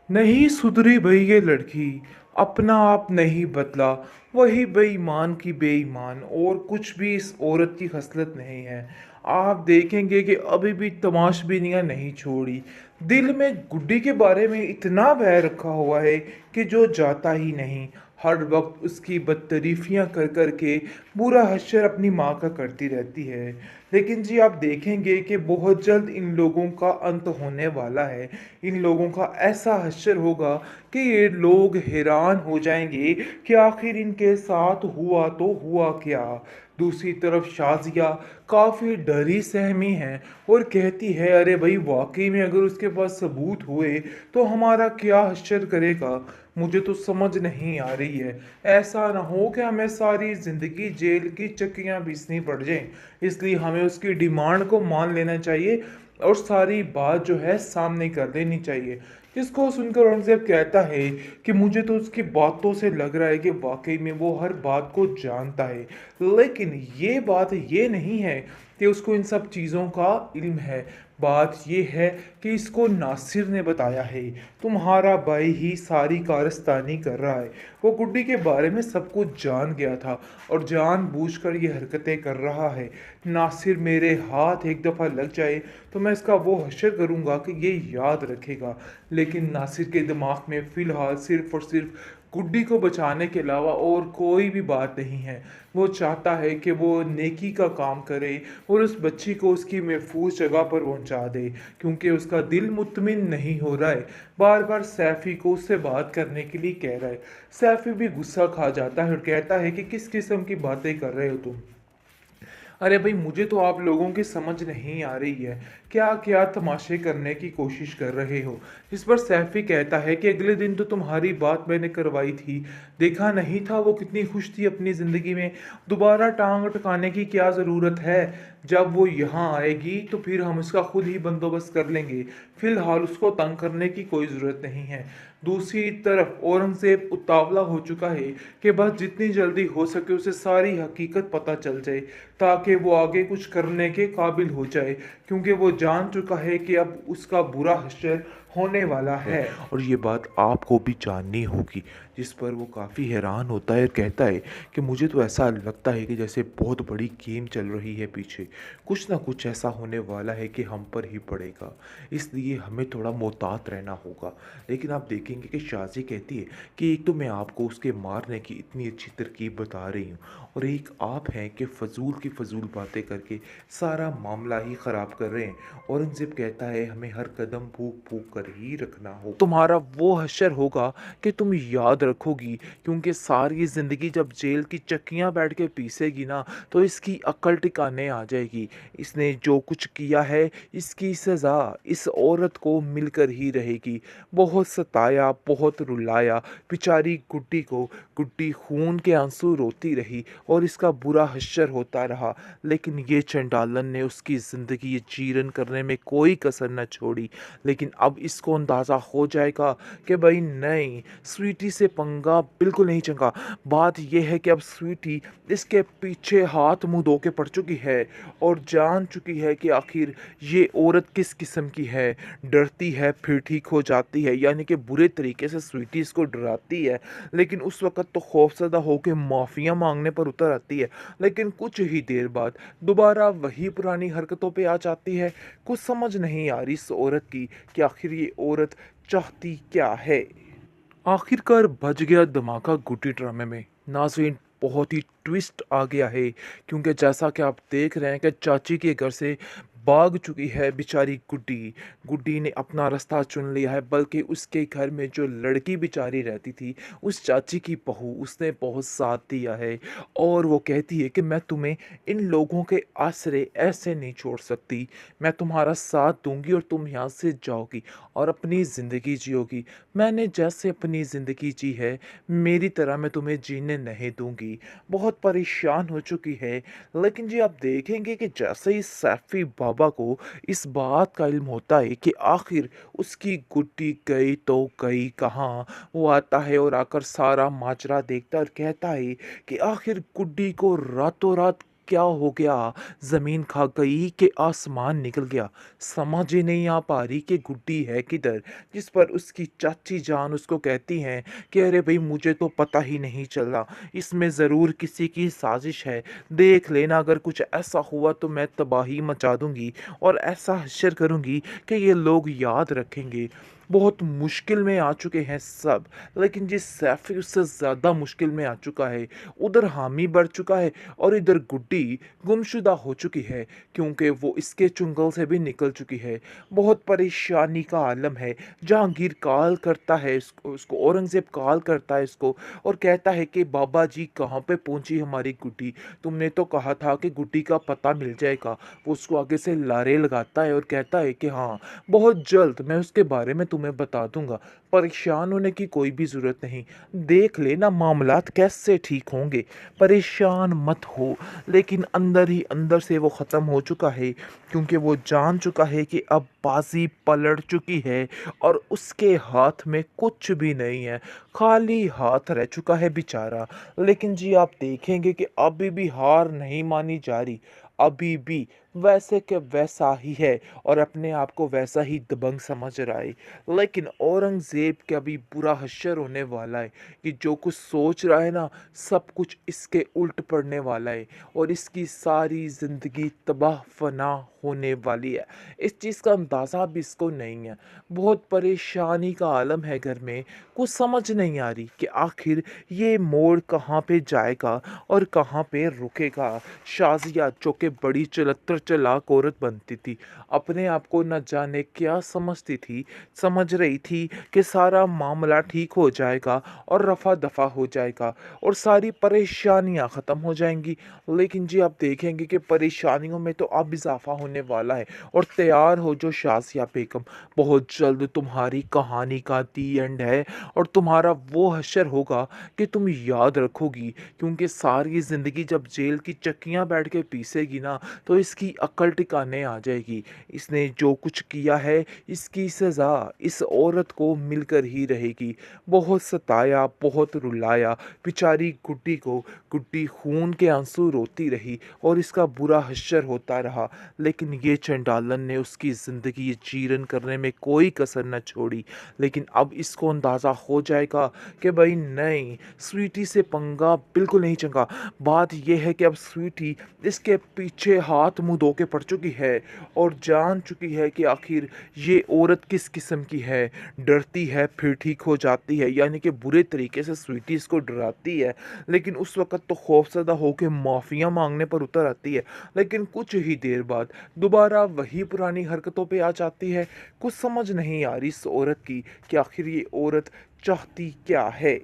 नहीं सुधरी भई ये लड़की, अपना आप नहीं बदला, वही बेईमान की बेईमान, और कुछ भी इस औरत की खसलत नहीं है। आप देखेंगे कि अभी भी तमाशबीनियाँ नहीं छोड़ी। दिल में गुड्डी के बारे में इतना बैर रखा हुआ है कि जो जाता ही नहीं। हर वक्त उसकी बदतरीफियां कर कर के बुरा हश्र अपनी माँ का करती रहती है। लेकिन जी आप देखेंगे कि बहुत जल्द इन लोगों का अंत होने वाला है। इन लोगों का ऐसा हश्र होगा कि ये लोग हैरान हो जाएंगे कि आखिर इनके साथ हुआ तो हुआ क्या। दूसरी तरफ शाजिया काफ़ी डरी सहमी है और कहती है, अरे भाई वाकई में अगर उसके पास सबूत हुए तो हमारा क्या हश्र करेगा। मुझे तो समझ नहीं आ रही है। ऐसा ना हो कि हमें सारी ज़िंदगी जेल की चक्कियाँ पीसनी पड़ जाएं। इसलिए हमें उसकी डिमांड को मान लेना चाहिए और सारी बात जो है सामने कर देनी चाहिए। जिसको सुनकर औरंगजेब कहता है कि मुझे तो उसकी बातों से लग रहा है कि वाकई में वो हर बात को जानता है। लेकिन ये बात ये नहीं है कि उसको इन सब चीज़ों का इल्म है। बात ये है कि इसको नासिर ने बताया है, तुम्हारा भाई ही सारी कारस्तानी कर रहा है। वो गुड्डी के बारे में सब कुछ जान गया था और जानबूझकर ये हरकतें कर रहा है। नासिर मेरे हाथ एक दफ़ा लग जाए तो मैं इसका वो हश्र करूँगा कि ये याद रखेगा। लेकिन नासिर के दिमाग में फ़िलहाल सिर्फ़ और सिर्फ गुड्डी को बचाने के अलावा और कोई भी बात नहीं है। वो चाहता है कि वो नेकी का काम करे और उस बच्ची को उसकी महफूज जगह पर पहुंचा दे, क्योंकि उसका दिल मुतमिन नहीं हो रहा है। बार बार सैफ़ी को उससे बात करने के लिए कह रहा है। सैफ़ी भी गुस्सा खा जाता है और कहता है कि किस किस्म की बातें कर रहे हो तुम। अरे भाई मुझे तो आप लोगों की समझ नहीं आ रही है, क्या क्या तमाशे करने की कोशिश कर रहे हो। जिस पर सैफी कहता है कि अगले दिन तो तुम्हारी बात मैंने करवाई थी, देखा नहीं था वो कितनी खुश थी अपनी ज़िंदगी में। दोबारा टांग अटकाने की क्या ज़रूरत है। जब वो यहाँ आएगी तो फिर हम उसका खुद ही बंदोबस्त कर लेंगे। फिलहाल उसको तंग करने की कोई ज़रूरत नहीं है। दूसरी तरफ औरंगजेब उतावला हो चुका है कि बस जितनी जल्दी हो सके उसे सारी हकीकत पता चल जाए, ताकि वो आगे कुछ करने के काबिल हो जाए, क्योंकि वो जान चुका है कि अब उसका बुरा हश्र होने वाला है और ये बात आपको भी जाननी होगी। जिस पर वो काफ़ी हैरान होता है और कहता है कि मुझे तो ऐसा लगता है कि जैसे बहुत बड़ी गेम चल रही है पीछे, कुछ ना कुछ ऐसा होने वाला है कि हम पर ही पड़ेगा, इसलिए हमें थोड़ा मोहतात रहना होगा। लेकिन आप देखेंगे कि शाजी कहती है कि एक तो मैं आपको उसके मारने की इतनी अच्छी तरकीब बता रही हूँ, और एक आप हैं कि फ़जूल की फ़जूल बातें करके सारा मामला ही ख़राब कर रहे हैं। औरंगज़ेब कहता है हमें हर कदम फूक फूक कर ही रखना हो, तुम्हारा वो हश्र होगा कि तुम याद रखोगी, क्योंकि सारी ज़िंदगी जब जेल की चक्कियाँ बैठ के पीसेगी ना तो इसकी अक्ल टिकाने आ जाएगी। इसने जो कुछ किया है इसकी सज़ा इस औरत को मिलकर ही रहेगी। बहुत सताया, बहुत रुलाया बेचारी गुड्डी को। गुड्डी खून के आंसू रोती रही और इसका बुरा हश्र होता रहा। लेकिन ये चंडालन ने उसकी ज़िंदगी ये चीरन करने में कोई कसर न छोड़ी। लेकिन अब इसको अंदाज़ा हो जाएगा कि भाई नहीं, स्वीटी से पंगा बिल्कुल नहीं चंगा। बात यह है कि अब स्वीटी इसके पीछे हाथ मुंह धो के पड़ चुकी है और जान चुकी है कि आखिर ये औरत किस किस्म की है। डरती है फिर ठीक हो जाती है, यानी कि बुरे तरीके से स्वीटी इसको डराती है, लेकिन उस वक़्त तो खौफज़दा होकर माफ़िया मांगने पर उतर आती है। लेकिन कुछ ही देर बाद दोबारा वही पुरानी हरकतों पे आ जाती है। कुछ समझ नहीं आ रही इस औरत की कि आखिर ये औरत चाहती क्या है। आखिरकार बज गया धमाका गुड्डी ड्रामे में। नाज़रीन, बहुत ही ट्विस्ट आ गया है, क्योंकि जैसा कि आप देख रहे हैं कि चाची के घर से भाग चुकी है बेचारी गुड्डी। गुड्डी ने अपना रास्ता चुन लिया है, बल्कि उसके घर में जो लड़की बेचारी रहती थी, उस चाची की बहू, उसने बहुत साथ दिया है। और वो कहती है कि मैं तुम्हें इन लोगों के आसरे ऐसे नहीं छोड़ सकती। मैं तुम्हारा साथ दूंगी और तुम यहाँ से जाओगी और अपनी ज़िंदगी जियोगी। मैंने जैसे अपनी ज़िंदगी जी है, मेरी तरह मैं तुम्हें जीने नहीं दूंगी। बहुत परेशान हो चुकी है। लेकिन जी आप देखेंगे कि जैसे ही सैफी बाबा को इस बात का इल्म होता है कि आखिर उसकी गुड्डी गई तो गई कहाँ, वो आता है और आकर सारा माजरा देखता है और कहता है कि आखिर गुड्डी को रातों रात क्या हो गया, ज़मीन खा गई कि आसमान निकल गया। समझ ही नहीं आ पा रही कि गुड्डी है किधर, जिस पर उसकी चाची जान उसको कहती हैं कि अरे भाई मुझे तो पता ही नहीं चला, इसमें ज़रूर किसी की साजिश है। देख लेना, अगर कुछ ऐसा हुआ तो मैं तबाही मचा दूंगी और ऐसा हश्र करूंगी कि ये लोग याद रखेंगे। बहुत मुश्किल में आ चुके हैं सब, लेकिन जिस सैफी उससे ज़्यादा मुश्किल में आ चुका है। उधर हामी बढ़ चुका है और इधर गुड्डी गुमशुदा हो चुकी है, क्योंकि वो इसके चुंगल से भी निकल चुकी है। बहुत परेशानी का आलम है। जहांगीर कॉल करता है उसको औरंगज़ेब कॉल करता है इसको और कहता है कि बाबा जी कहाँ पे पहुंची हमारी गुड्डी, तुमने तो कहा था कि गुड्डी का पता मिल जाएगा। वो उसको आगे से लारे लगाता है और कहता है कि हाँ, बहुत जल्द मैं उसके बारे में तुम्हें बता दूंगा, परेशान होने की कोई भी ज़रूरत नहीं, देख लेना मामलात कैसे ठीक होंगे, परेशान मत हो। लेकिन अंदर ही अंदर से वो ख़त्म हो चुका है, क्योंकि वो जान चुका है कि अब बाजी पलट चुकी है और उसके हाथ में कुछ भी नहीं है, खाली हाथ रह चुका है बेचारा। लेकिन जी आप देखेंगे कि अभी भी हार नहीं मानी जा रही, अभी भी वैसे के वैसा ही है और अपने आप को वैसा ही दबंग समझ रहा है। लेकिन औरंगज़ेब का भी बुरा हश्र होने वाला है कि जो कुछ सोच रहा है ना, सब कुछ इसके उल्ट पड़ने वाला है और इसकी सारी ज़िंदगी तबाह फना होने वाली है। इस चीज़ का अंदाज़ा भी इसको नहीं है। बहुत परेशानी का आलम है घर में, कुछ समझ नहीं आ रही कि आखिर ये मोड़ कहाँ पे जाएगा और कहाँ पे रुकेगा। शाज़िया जो कि बड़ी चलत्तर चालाक औरत बनती थी, अपने आप को न जाने क्या समझती थी, समझ रही थी कि सारा मामला ठीक हो जाएगा और रफ़ा दफ़ा हो जाएगा और सारी परेशानियां ख़त्म हो जाएंगी। लेकिन जी आप देखेंगे कि परेशानियों में तो अब इजाफा होने वाला है। और तैयार हो जो शाज़िया बेगम, बहुत जल्द तुम्हारी कहानी का दी एंड है और तुम्हारा वो हश्र होगा कि तुम याद रखोगी, क्योंकि सारी ज़िंदगी जब जेल की चक्कियाँ बैठ के पीसेगी ना, तो इसकी अक्ल टिकाने आ जाएगी। इसने जो कुछ किया है, इसकी सज़ा इस औरत को मिलकर ही रहेगी। बहुत सताया, बहुत रुलाया बेचारी गुड्डी को, गुड्डी खून के आंसू रोती रही और इसका बुरा हश्र होता रहा। लेकिन ये चंडालन ने उसकी ज़िंदगी जीर्ण करने में कोई कसर न छोड़ी। लेकिन अब इसको अंदाज़ा हो जाएगा कि भाई नहीं, स्वीटी से पंगा बिल्कुल नहीं चंगा। बात यह है कि अब स्वीटी इसके पीछे हाथ मुंह धो के पड़ चुकी है और जान चुकी है कि आखिर ये औरत किस किस्म की है। डरती है फिर ठीक हो जाती है, यानी कि बुरे तरीके से स्वीटी इसको डराती है, लेकिन उस वक़्त तो खौफज़दा होकर माफ़िया मांगने पर उतर आती है। लेकिन कुछ ही देर बाद दोबारा वही पुरानी हरकतों पे आ जाती है। कुछ समझ नहीं आ रही इस औरत की कि आखिर ये औरत चाहती क्या है।